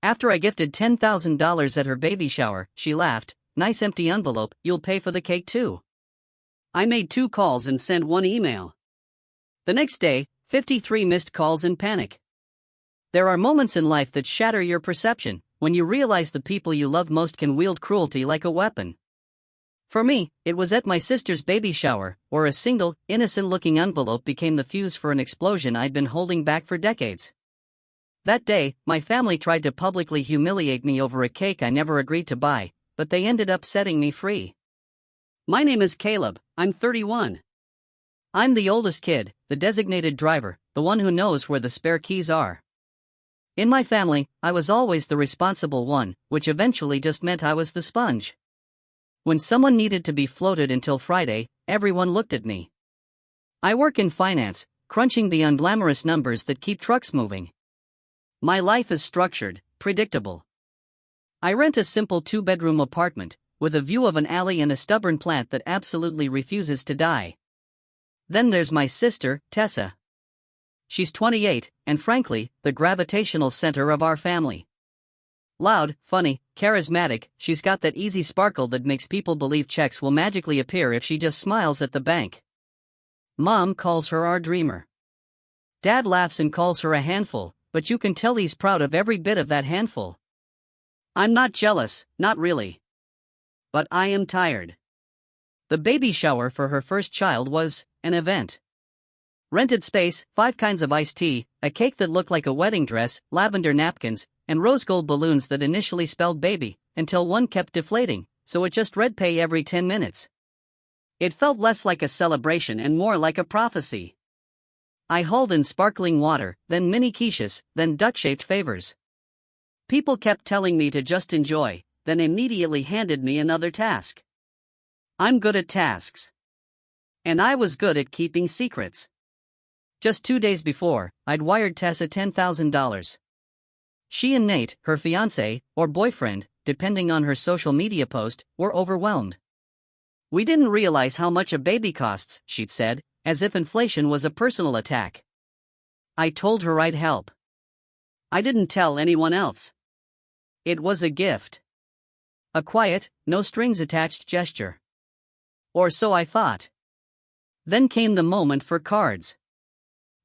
After I gifted $10,000 at her baby shower, she laughed, "Nice empty envelope, you'll pay for the cake too." I made 2 calls and sent 1 email. The next day, 53 missed calls in panic. There are moments in life that shatter your perception, when you realize the people you love most can wield cruelty like a weapon. For me, it was at my sister's baby shower, where a single, innocent-looking envelope became the fuse for an explosion I'd been holding back for decades. That day, my family tried to publicly humiliate me over a cake I never agreed to buy, but they ended up setting me free. My name is Caleb, I'm 31. I'm the oldest kid, the designated driver, the one who knows where the spare keys are. In my family, I was always the responsible one, which eventually just meant I was the sponge. When someone needed to be floated until Friday, everyone looked at me. I work in finance, crunching the unglamorous numbers that keep trucks moving. My life is structured, predictable. I rent a simple 2-bedroom apartment, with a view of an alley and a stubborn plant that absolutely refuses to die. Then there's my sister, Tessa. She's 28, and frankly, the gravitational center of our family. Loud, funny, charismatic, she's got that easy sparkle that makes people believe checks will magically appear if she just smiles at the bank. Mom calls her our dreamer. Dad laughs and calls her a handful, but you can tell he's proud of every bit of that handful. I'm not jealous, not really. But I am tired. The baby shower for her first child was an event. Rented space, 5 kinds of iced tea, a cake that looked like a wedding dress, lavender napkins, and rose gold balloons that initially spelled baby, until one kept deflating, so it just read pay every 10 minutes. It felt less like a celebration and more like a prophecy. I hauled in sparkling water, then mini quiches, then duck-shaped favors. People kept telling me to just enjoy, then immediately handed me another task. I'm good at tasks. And I was good at keeping secrets. Just 2 days before, I'd wired Tessa $10,000. She and Nate, her fiancé, or boyfriend, depending on her social media post, were overwhelmed. "We didn't realize how much a baby costs," she'd said, as if inflation was a personal attack. I told her I'd help. I didn't tell anyone else. It was a gift. A quiet, no-strings-attached gesture. Or so I thought. Then came the moment for cards.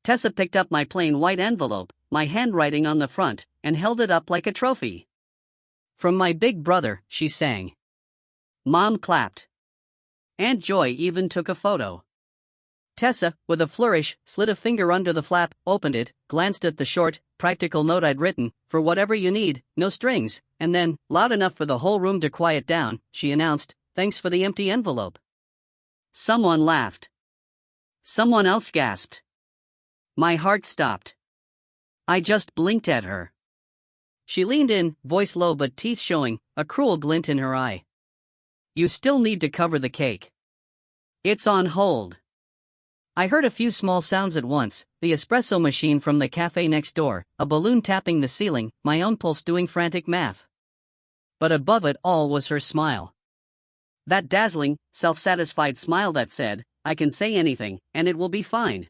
Tessa picked up my plain white envelope, my handwriting on the front, and held it up like a trophy. "From my big brother," she sang. Mom clapped. Aunt Joy even took a photo. Tessa, with a flourish, slid a finger under the flap, opened it, glanced at the short, practical note I'd written, "For whatever you need, no strings," and then, loud enough for the whole room to quiet down, she announced, "Thanks for the empty envelope." Someone laughed. Someone else gasped. My heart stopped. I just blinked at her. She leaned in, voice low but teeth showing, a cruel glint in her eye. "You still need to cover the cake. It's on hold." I heard a few small sounds at once, the espresso machine from the cafe next door, a balloon tapping the ceiling, my own pulse doing frantic math. But above it all was her smile. That dazzling, self-satisfied smile that said, "I can say anything, and it will be fine."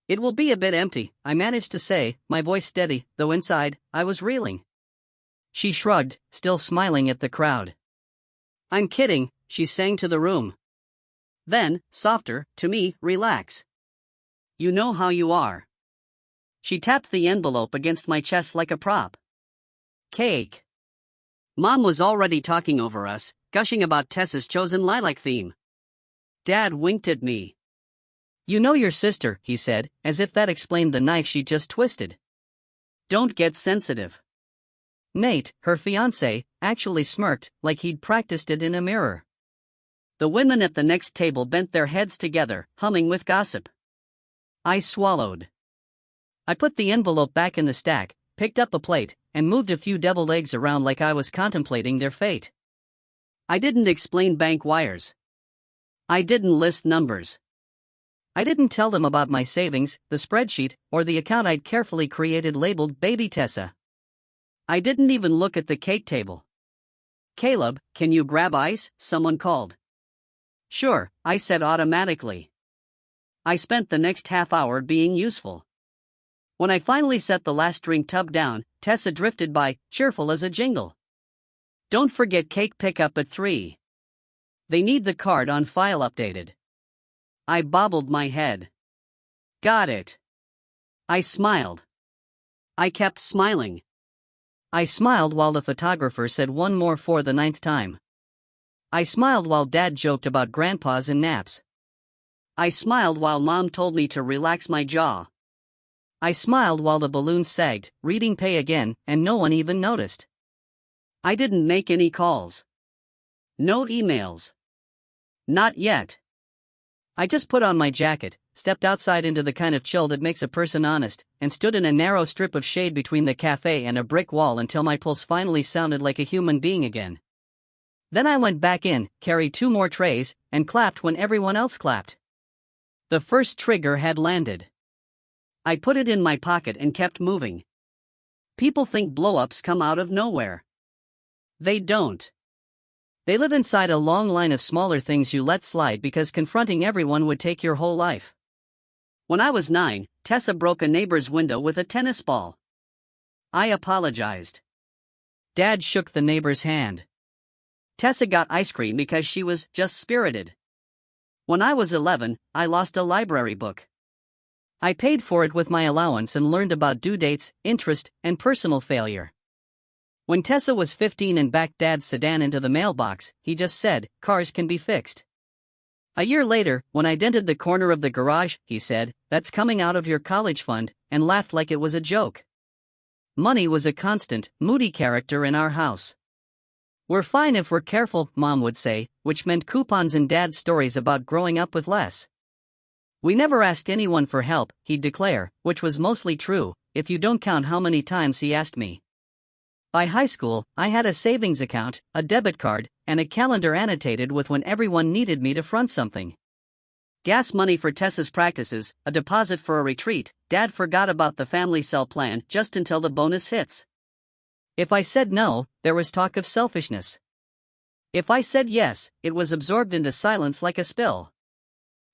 "It will be a bit empty," I managed to say, my voice steady, though inside, I was reeling. She shrugged, still smiling at the crowd. "I'm kidding," she sang to the room. Then, softer, to me, "Relax. You know how you are." She tapped the envelope against my chest like a prop. Cake. Mom was already talking over us, gushing about Tessa's chosen lilac theme. Dad winked at me. "You know your sister," he said, as if that explained the knife she just twisted. "Don't get sensitive." Nate, her fiancé, actually smirked, like he'd practiced it in a mirror. The women at the next table bent their heads together, humming with gossip. I swallowed. I put the envelope back in the stack, picked up a plate, and moved a few deviled eggs around like I was contemplating their fate. I didn't explain bank wires. I didn't list numbers. I didn't tell them about my savings, the spreadsheet, or the account I'd carefully created labeled Baby Tessa. I didn't even look at the cake table. "Caleb, can you grab ice?" someone called. "Sure," I said automatically. I spent the next half hour being useful. When I finally set the last drink tub down, Tessa drifted by, cheerful as a jingle. Don't forget cake pickup at 3. They need the card on file updated. I bobbled my head. Got it. I smiled. I kept smiling. I smiled while the photographer said one more for the 9th time. I smiled while Dad joked about grandpas and naps. I smiled while Mom told me to relax my jaw. I smiled while the balloons sagged, reading pay again, and no one even noticed. I didn't make any calls. No emails. Not yet. I just put on my jacket, stepped outside into the kind of chill that makes a person honest, and stood in a narrow strip of shade between the cafe and a brick wall until my pulse finally sounded like a human being again. Then I went back in, carried 2 more trays, and clapped when everyone else clapped. The first trigger had landed. I put it in my pocket and kept moving. People think blow-ups come out of nowhere. They don't. They live inside a long line of smaller things you let slide because confronting everyone would take your whole life. When I was 9, Tessa broke a neighbor's window with a tennis ball. I apologized. Dad shook the neighbor's hand. Tessa got ice cream because she was just spirited. When I was 11, I lost a library book. I paid for it with my allowance and learned about due dates, interest, and personal failure. When Tessa was 15 and backed Dad's sedan into the mailbox, he just said, "Cars can be fixed." A year later, when I dented the corner of the garage, he said, "That's coming out of your college fund," and laughed like it was a joke. Money was a constant, moody character in our house. "We're fine if we're careful," Mom would say, which meant coupons and Dad's stories about growing up with less. "We never asked anyone for help," he'd declare, which was mostly true, if you don't count how many times he asked me. By high school, I had a savings account, a debit card, and a calendar annotated with when everyone needed me to front something. Gas money for Tessa's practices, a deposit for a retreat. Dad forgot about the family cell plan just until the bonus hits. If I said no, there was talk of selfishness. If I said yes, it was absorbed into silence like a spill.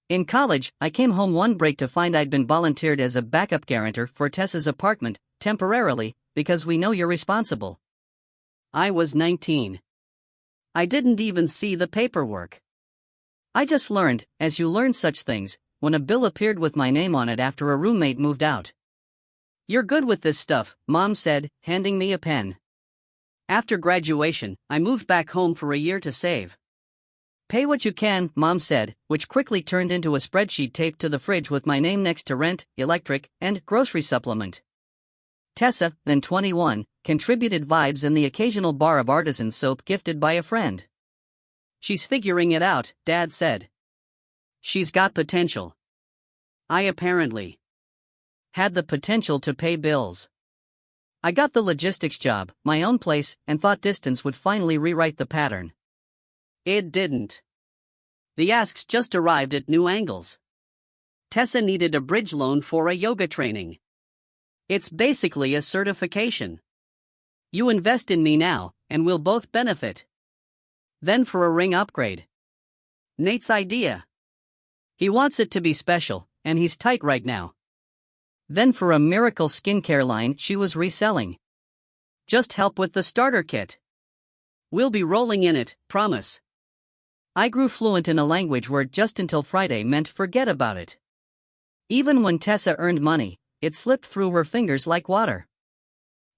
In college, I came home one break to find I'd been volunteered as a backup guarantor for Tessa's apartment, temporarily, because we know you're responsible. I was 19. I didn't even see the paperwork. I just learned, as you learn such things, when a bill appeared with my name on it after a roommate moved out. "You're good with this stuff," Mom said, handing me a pen. After graduation, I moved back home for a year to save. "Pay what you can," Mom said, which quickly turned into a spreadsheet taped to the fridge with my name next to rent, electric, and grocery supplement. Tessa, then 21, contributed vibes and the occasional bar of artisan soap gifted by a friend. "She's figuring it out," Dad said. "She's got potential." I apparently had the potential to pay bills. I got the logistics job, my own place, and thought distance would finally rewrite the pattern. It didn't. The asks just arrived at new angles. Tessa needed a bridge loan for a yoga training. It's basically a certification. "You invest in me now, and we'll both benefit." Then for a ring upgrade. Nate's idea. He wants it to be special, and he's tight right now. Then for a miracle skincare line she was reselling. Just help with the starter kit. "We'll be rolling in it, promise." I grew fluent in a language where just until Friday meant forget about it. Even when Tessa earned money, it slipped through her fingers like water.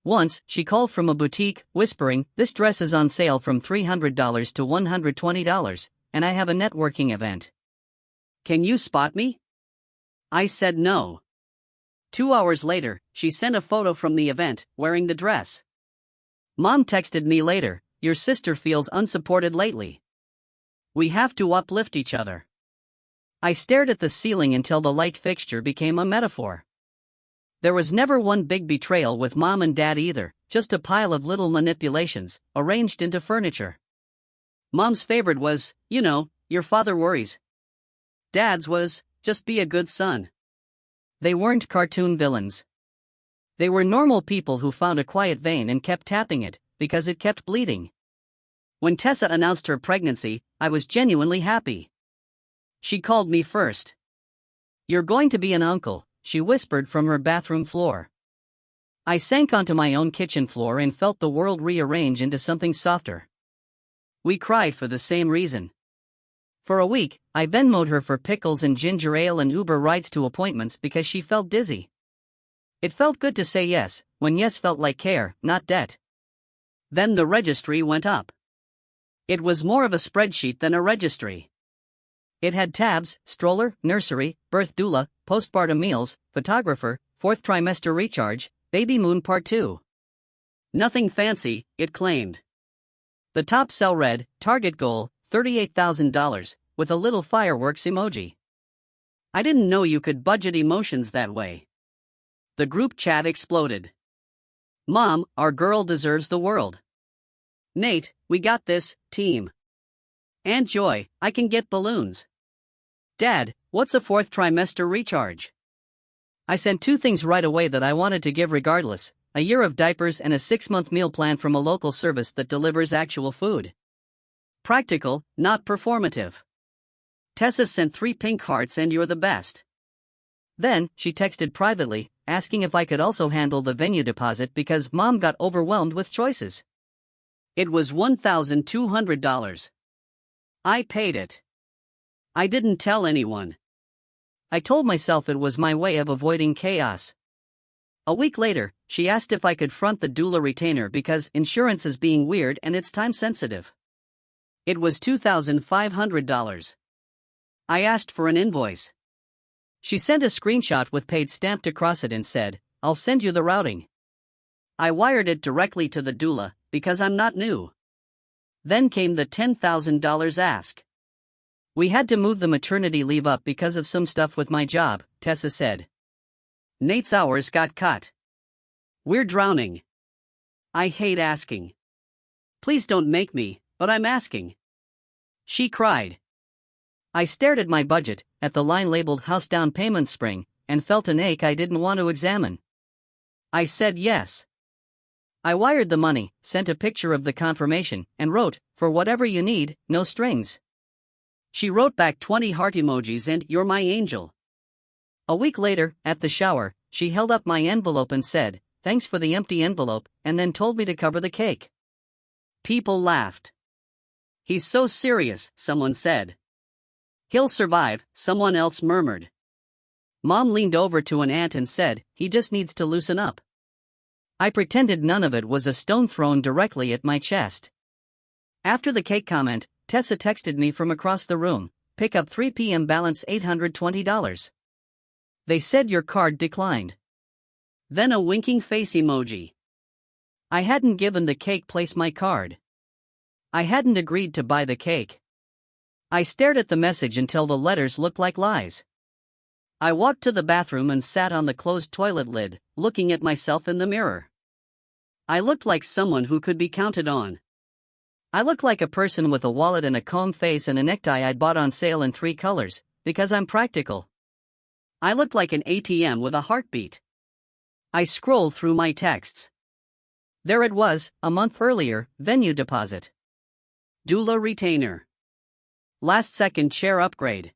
Once, she called from a boutique, whispering, "This dress is on sale from $300 to $120, and I have a networking event. Can you spot me?" I said no. 2 hours later, she sent a photo from the event, wearing the dress. Mom texted me later, "Your sister feels unsupported lately. We have to uplift each other." I stared at the ceiling until the light fixture became a metaphor. There was never one big betrayal with Mom and Dad either, just a pile of little manipulations, arranged into furniture. Mom's favorite was, "Your father worries." Dad's was, "Just be a good son." They weren't cartoon villains. They were normal people who found a quiet vein and kept tapping it, because it kept bleeding. When Tessa announced her pregnancy, I was genuinely happy. She called me first. "You're going to be an uncle," she whispered from her bathroom floor. I sank onto my own kitchen floor and felt the world rearrange into something softer. We cried for the same reason. For a week, I Venmo'd her for pickles and ginger ale and Uber rides to appointments because she felt dizzy. It felt good to say yes, when yes felt like care, not debt. Then the registry went up. It was more of a spreadsheet than a registry. It had tabs: stroller, nursery, birth doula, postpartum meals, photographer, 4th trimester recharge, baby moon part 2. Nothing fancy, it claimed. The top cell read, target goal, $38,000, with a little fireworks emoji. I didn't know you could budget emotions that way. The group chat exploded. Mom, our girl deserves the world. Nate, we got this, team. Aunt Joy, I can get balloons. Dad, what's a 4th trimester recharge? I sent 2 things right away that I wanted to give regardless: a year of diapers and a 6-month meal plan from a local service that delivers actual food. Practical, not performative. Tessa sent 3 pink hearts and you're the best. Then, she texted privately, asking if I could also handle the venue deposit because Mom got overwhelmed with choices. It was $1,200. I paid it. I didn't tell anyone. I told myself it was my way of avoiding chaos. A week later, she asked if I could front the doula retainer because insurance is being weird and it's time sensitive. It was $2,500. I asked for an invoice. She sent a screenshot with paid stamped across it and said, "I'll send you the routing." I wired it directly to the doula, because I'm not new. Then came the $10,000 ask. We had to move the maternity leave up because of some stuff with my job, Tessa said. Nate's hours got cut. We're drowning. I hate asking. Please don't make me, but I'm asking. She cried. I stared at my budget, at the line labeled house down payment spring, and felt an ache I didn't want to examine. I said yes. I wired the money, sent a picture of the confirmation, and wrote, "For whatever you need, no strings." She wrote back 20 heart emojis and "You're my angel." A week later, at the shower, she held up my envelope and said, "Thanks for the empty envelope," and then told me to cover the cake. People laughed. "He's so serious," someone said. "He'll survive," someone else murmured. Mom leaned over to an aunt and said, "He just needs to loosen up." I pretended none of it was a stone thrown directly at my chest. After the cake comment, Tessa texted me from across the room, "Pick up 3 p.m. balance $820. They said your card declined." Then a winking face emoji. I hadn't given the cake place my card. I hadn't agreed to buy the cake. I stared at the message until the letters looked like lies. I walked to the bathroom and sat on the closed toilet lid, looking at myself in the mirror. I looked like someone who could be counted on. I looked like a person with a wallet and a calm face and a necktie I'd bought on sale in 3 colors, because I'm practical. I looked like an ATM with a heartbeat. I scrolled through my texts. There it was, a month earlier: venue deposit. Doula retainer. Last second chair upgrade.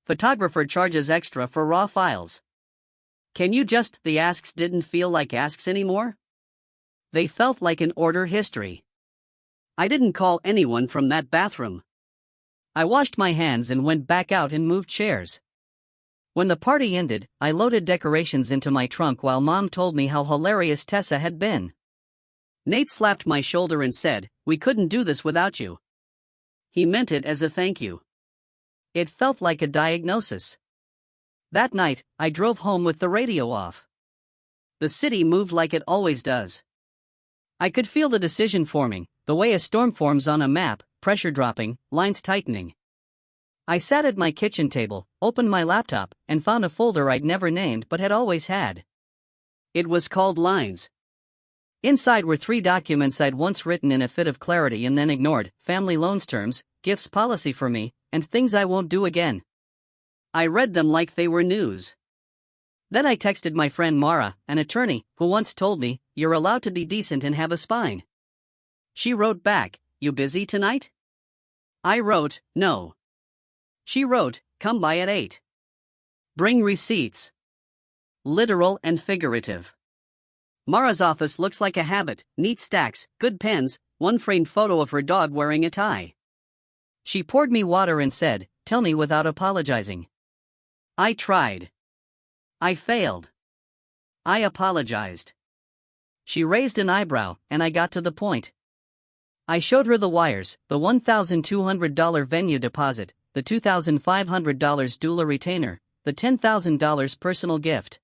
Photographer charges extra for raw files. Can you just? The asks didn't feel like asks anymore. They felt like an order history. I didn't call anyone from that bathroom. I washed my hands and went back out and moved chairs. When the party ended, I loaded decorations into my trunk while Mom told me how hilarious Tessa had been. Nate slapped my shoulder and said, "We couldn't do this without you." He meant it as a thank you. It felt like a diagnosis. That night, I drove home with the radio off. The city moved like it always does. I could feel the decision forming, the way a storm forms on a map, pressure dropping, lines tightening. I sat at my kitchen table, opened my laptop, and found a folder I'd never named but had always had. It was called Lines. Inside were 3 documents I'd once written in a fit of clarity and then ignored: family loans terms, gifts policy for me, and things I won't do again. I read them like they were news. Then I texted my friend Mara, an attorney, who once told me, "You're allowed to be decent and have a spine." She wrote back, "You busy tonight?" I wrote, "No." She wrote, "Come by at 8. Bring receipts." Literal and figurative. Mara's office looks like a habit, neat stacks, good pens, one framed photo of her dog wearing a tie. She poured me water and said, "Tell me without apologizing." I tried. I failed. I apologized. She raised an eyebrow, and I got to the point. I showed her the wires, the $1,200 venue deposit, the $2,500 doula retainer, the $10,000 personal gift.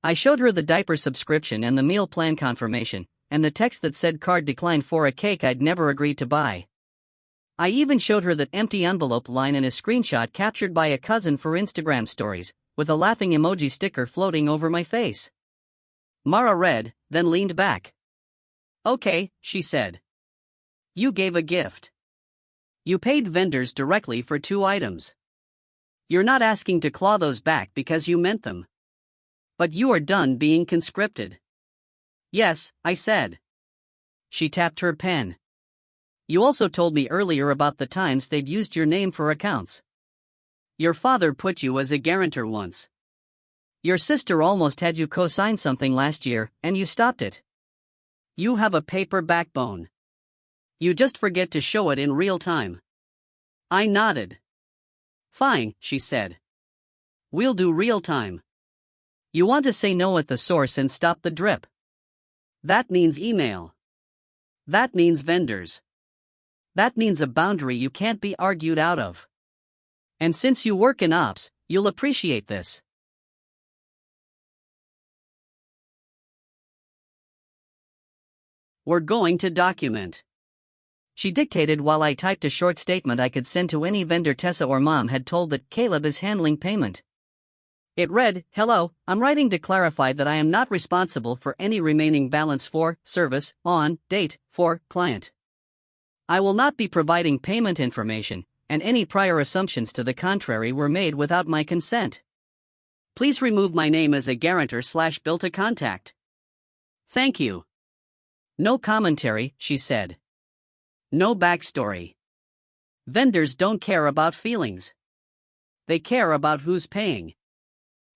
I showed her the diaper subscription and the meal plan confirmation, and the text that said card declined for a cake I'd never agreed to buy. I even showed her that empty envelope line in a screenshot captured by a cousin for Instagram stories, with a laughing emoji sticker floating over my face. Mara read, then leaned back. "Okay," she said. "You gave a gift. You paid vendors directly for 2 items. You're not asking to claw those back because you meant them. But you are done being conscripted." "Yes," I said. She tapped her pen. "You also told me earlier about the times they've used your name for accounts. Your father put you as a guarantor once. Your sister almost had you co-sign something last year, and you stopped it. You have a paper backbone. You just forget to show it in real time." I nodded. "Fine," she said. "We'll do real time. You want to say no at the source and stop the drip. That means email. That means vendors. That means a boundary you can't be argued out of. And since you work in ops, you'll appreciate this. We're going to document." She dictated while I typed a short statement I could send to any vendor Tessa or Mom had told that Caleb is handling payment. It read, "Hello, I'm writing to clarify that I am not responsible for any remaining balance for service on date for client. I will not be providing payment information, and any prior assumptions to the contrary were made without my consent. Please remove my name as a guarantor/bill to contact. Thank you." No commentary, she said. No backstory. Vendors don't care about feelings. They care about who's paying.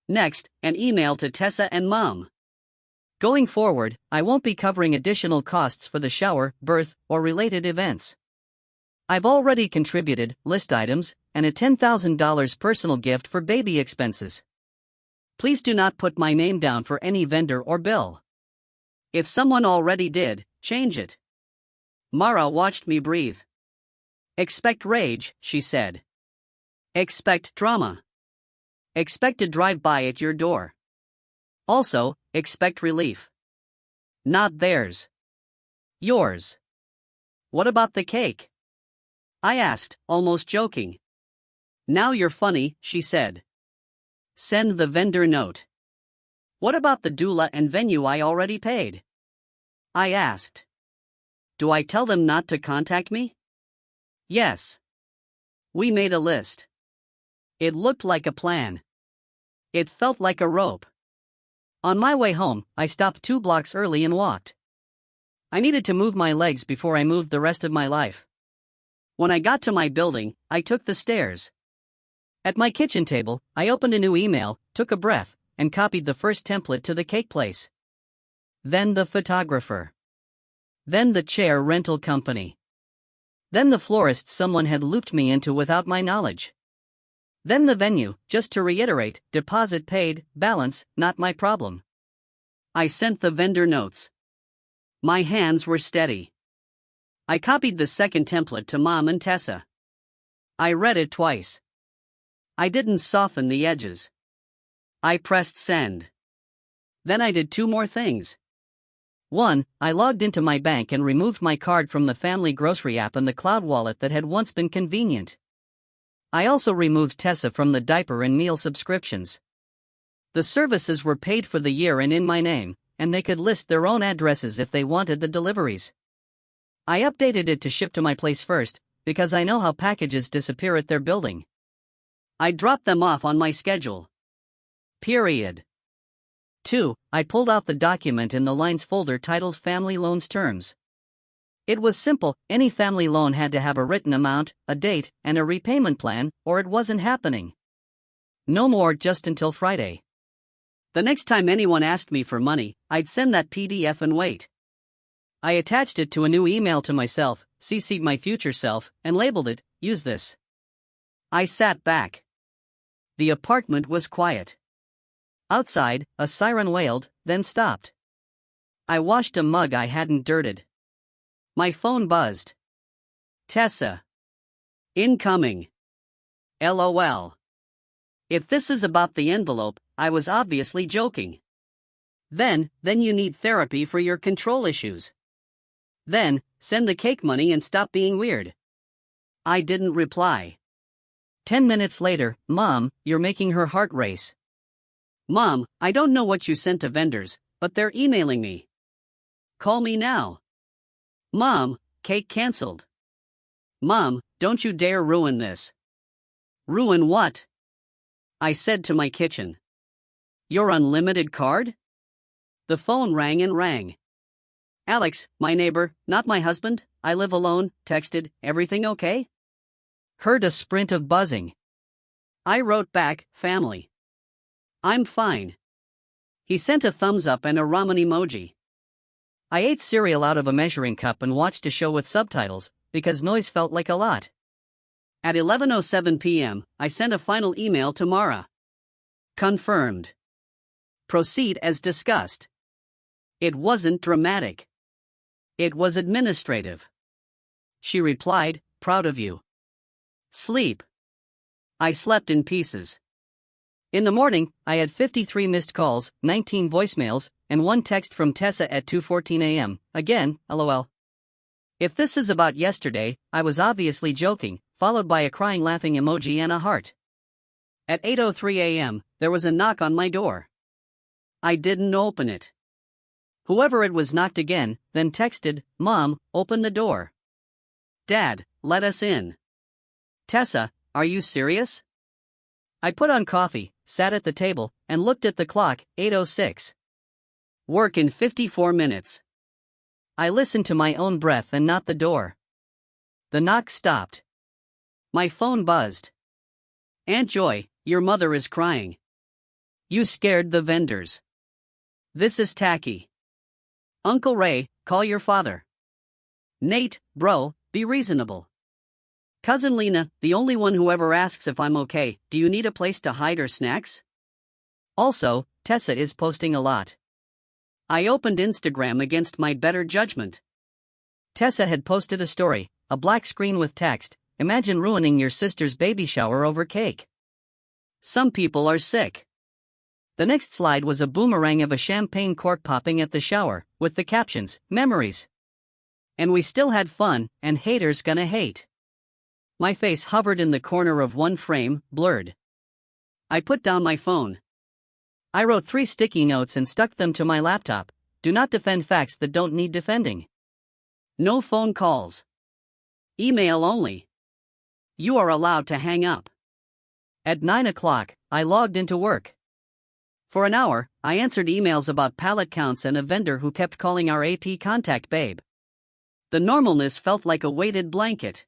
Next, an email to Tessa and Mom. Going forward, I won't be covering additional costs for the shower, birth, or related events. I've already contributed list items and a $10,000 personal gift for baby expenses. Please do not put my name down for any vendor or bill. If someone already did, change it. Mara watched me breathe. Expect rage, she said. Expect drama. Expect to drive by at your door. Also, expect relief. Not theirs. Yours. What about the cake? I asked, almost joking. Now you're funny, she said. Send the vendor note. What about the doula and venue I already paid? I asked. Do I tell them not to contact me? Yes. We made a list. It looked like a plan. It felt like a rope. On my way home, I stopped 2 blocks early and walked. I needed to move my legs before I moved the rest of my life. When I got to my building, I took the stairs. At my kitchen table, I opened a new email, took a breath, and copied the first template to the cake place. Then the photographer. Then the chair rental company. Then the florist someone had looped me into without my knowledge. Then the venue, just to reiterate, deposit paid, balance, not my problem. I sent the vendor notes. My hands were steady. I copied the second template to Mom and Tessa. I read it twice. I didn't soften the edges. I pressed send. Then I did 2 more things. 1, I logged into my bank and removed my card from the family grocery app and the cloud wallet that had once been convenient. I also removed Tessa from the diaper and meal subscriptions. The services were paid for the year and in my name, and they could list their own addresses if they wanted the deliveries. I updated it to ship to my place first, because I know how packages disappear at their building. I dropped them off on my schedule. Period. 2, I pulled out the document in the lines folder titled Family Loans Terms. It was simple, any family loan had to have a written amount, a date, and a repayment plan, or it wasn't happening. No more just until Friday. The next time anyone asked me for money, I'd send that PDF and wait. I attached it to a new email to myself, CC'd my future self, and labeled it, "Use this." I sat back. The apartment was quiet. Outside, a siren wailed, then stopped. I washed a mug I hadn't dirted. My phone buzzed. Tessa. Incoming. LOL. If this is about the envelope, I was obviously joking. Then you need therapy for your control issues. Then, send the cake money and stop being weird. I didn't reply. 10 minutes later, Mom, you're making her heart race. Mom, I don't know what you sent to vendors, but they're emailing me. Call me now. Mom, cake cancelled. Mom, don't you dare ruin this. Ruin what? I said to my kitchen. Your unlimited card? The phone rang and rang. Alex, my neighbor, not my husband, I live alone, texted, everything okay? Heard a sprint of buzzing. I wrote back, family. I'm fine. He sent a thumbs up and a ramen emoji. I ate cereal out of a measuring cup and watched a show with subtitles, because noise felt like a lot. At 11:07 p.m., I sent a final email to Mara. Confirmed. Proceed as discussed. It wasn't dramatic. It was administrative. She replied, proud of you. Sleep. I slept in pieces. In the morning, I had 53 missed calls, 19 voicemails, and one text from Tessa at 2:14 a.m. Again, LOL. If this is about yesterday, I was obviously joking, followed by a crying laughing emoji and a heart. At 8:03 a.m., there was a knock on my door. I didn't open it. Whoever it was knocked again, then texted, Mom, open the door. Dad, let us in. Tessa, are you serious? I put on coffee, sat at the table, and looked at the clock, 8:06. Work in 54 minutes. I listened to my own breath and not the door. The knock stopped. My phone buzzed. Aunt Joy, your mother is crying. You scared the vendors. This is tacky. Uncle Ray, call your father. Nate, bro, be reasonable. Cousin Lena, the only one who ever asks if I'm okay, do you need a place to hide or snacks? Also, Tessa is posting a lot. I opened Instagram against my better judgment. Tessa had posted a story, a black screen with text, imagine ruining your sister's baby shower over cake. Some people are sick. The next slide was a boomerang of a champagne cork popping at the shower, with the captions, memories. And we still had fun, and haters gonna hate. My face hovered in the corner of one frame, blurred. I put down my phone. I wrote 3 sticky notes and stuck them to my laptop. Do not defend facts that don't need defending. No phone calls. Email only. You are allowed to hang up. At 9 o'clock, I logged into work. For an hour, I answered emails about pallet counts and a vendor who kept calling our AP contact babe. The normalness felt like a weighted blanket.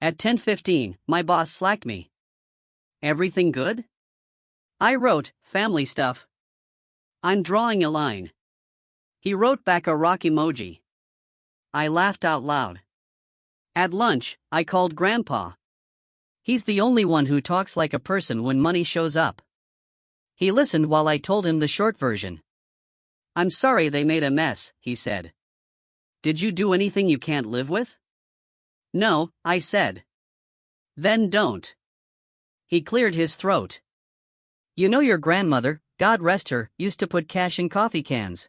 At 10:15, my boss slacked me. Everything good? I wrote, family stuff. I'm drawing a line. He wrote back a rock emoji. I laughed out loud. At lunch, I called Grandpa. He's the only one who talks like a person when money shows up. He listened while I told him the short version. I'm sorry they made a mess, he said. Did you do anything you can't live with? No, I said. Then don't. He cleared his throat. You know your grandmother, God rest her, used to put cash in coffee cans.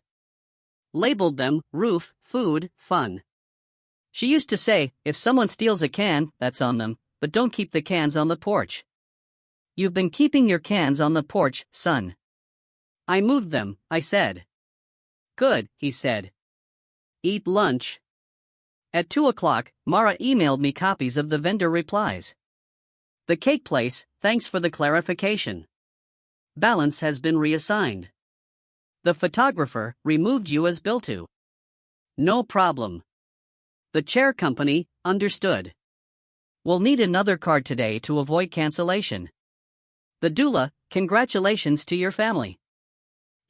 Labeled them, roof, food, fun. She used to say, if someone steals a can, that's on them, but don't keep the cans on the porch. You've been keeping your cans on the porch, son. I moved them, I said. Good, he said. Eat lunch. At 2 o'clock, Mara emailed me copies of the vendor replies. The cake place, thanks for the clarification. Balance has been reassigned. The photographer removed you as bill to. No problem. The chair company, understood. We'll need another card today to avoid cancellation. The doula, congratulations to your family.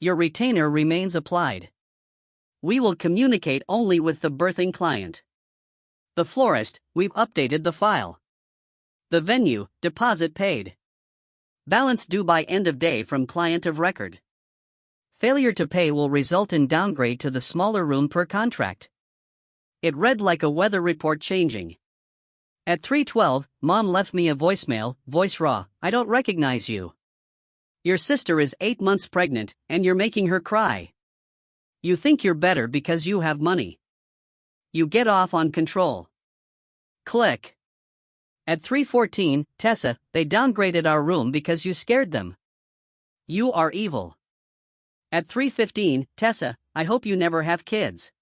Your retainer remains applied. We will communicate only with the birthing client. The florist, we've updated the file. The venue, deposit paid. Balance due by end of day from client of record. Failure to pay will result in downgrade to the smaller room per contract. It read like a weather report changing. At 3:12, Mom left me a voicemail, voice raw, I don't recognize you. Your sister is 8 months pregnant, and you're making her cry. You think you're better because you have money. You get off on control. Click. At 3:14, Tessa, they downgraded our room because you scared them. You are evil. At 3:15, Tessa, I hope you never have kids.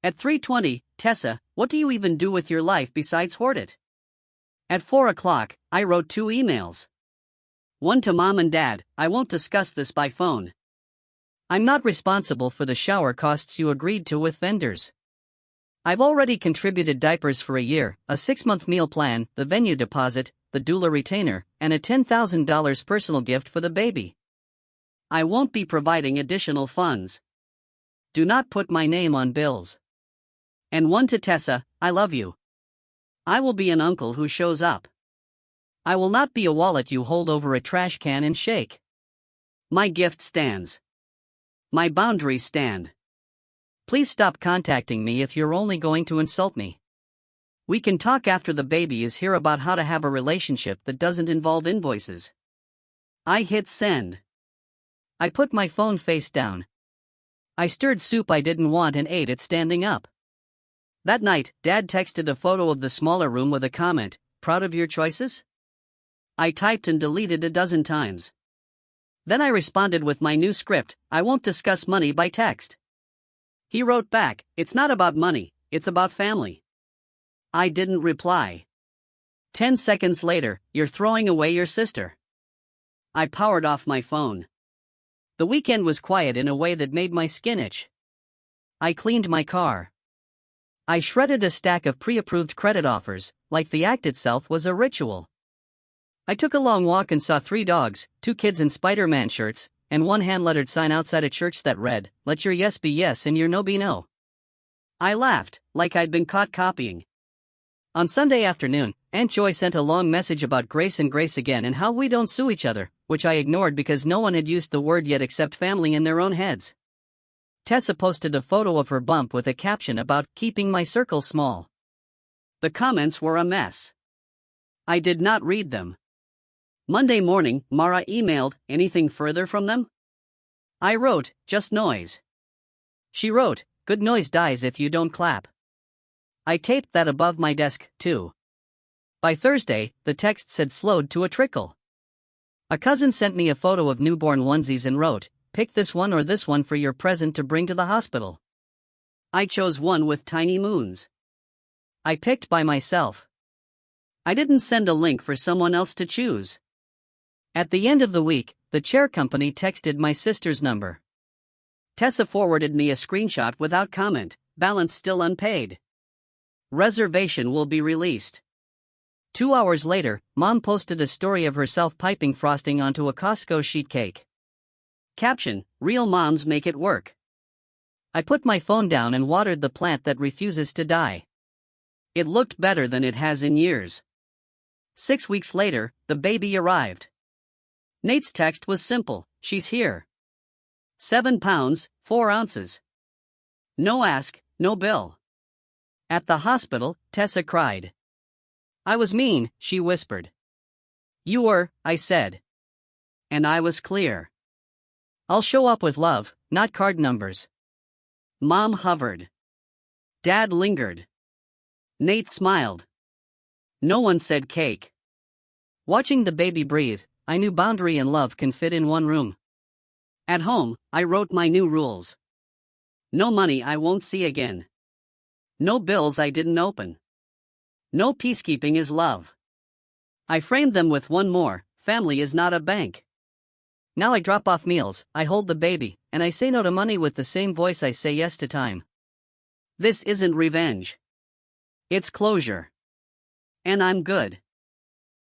At 3:20, Tessa, what do you even do with your life besides hoard it? At 4 o'clock, I wrote 2 emails. One to Mom and Dad, I won't discuss this by phone. I'm not responsible for the shower costs you agreed to with vendors. I've already contributed diapers for a year, a 6-month meal plan, the venue deposit, the doula retainer, and a $10,000 personal gift for the baby. I won't be providing additional funds. Do not put my name on bills. And one to Tessa, I love you. I will be an uncle who shows up. I will not be a wallet you hold over a trash can and shake. My gift stands. My boundaries stand. Please stop contacting me if you're only going to insult me. We can talk after the baby is here about how to have a relationship that doesn't involve invoices. I hit send. I put my phone face down. I stirred soup I didn't want and ate it standing up. That night, Dad texted a photo of the smaller room with a comment, proud of your choices? I typed and deleted a dozen times. Then I responded with my new script, I won't discuss money by text. He wrote back, it's not about money, it's about family. I didn't reply. 10 seconds later, you're throwing away your sister. I powered off my phone. The weekend was quiet in a way that made my skin itch. I cleaned my car. I shredded a stack of pre-approved credit offers, like the act itself was a ritual. I took a long walk and saw 3 dogs, 2 kids in Spider-Man shirts, and one hand-lettered sign outside a church that read, let your yes be yes and your no be no. I laughed, like I'd been caught copying. On Sunday afternoon, Aunt Joy sent a long message about Grace and Grace again and how we don't sue each other, which I ignored because no one had used the word yet except family in their own heads. Tessa posted a photo of her bump with a caption about keeping my circle small. The comments were a mess. I did not read them. Monday morning, Mara emailed, anything further from them? I wrote, just noise. She wrote, good noise dies if you don't clap. I taped that above my desk, too. By Thursday, the texts had slowed to a trickle. A cousin sent me a photo of newborn onesies and wrote, pick this one or this one for your present to bring to the hospital. I chose one with tiny moons. I picked by myself. I didn't send a link for someone else to choose. At the end of the week, the chair company texted my sister's number. Tessa forwarded me a screenshot without comment, balance still unpaid. Reservation will be released. 2 hours later, Mom posted a story of herself piping frosting onto a Costco sheet cake. Caption, real moms make it work. I put my phone down and watered the plant that refuses to die. It looked better than it has in years. 6 weeks later, the baby arrived. Nate's text was simple, she's here. 7 pounds, 4 ounces. No ask, no bill. At the hospital, Tessa cried. I was mean, she whispered. You were, I said. And I was clear. I'll show up with love, not card numbers. Mom hovered. Dad lingered. Nate smiled. No one said cake. Watching the baby breathe, I knew boundary and love can fit in one room. At home, I wrote my new rules. No money I won't see again. No bills I didn't open. No peacekeeping is love. I framed them with one more, family is not a bank. Now I drop off meals, I hold the baby, and I say no to money with the same voice I say yes to time. This isn't revenge. It's closure. And I'm good.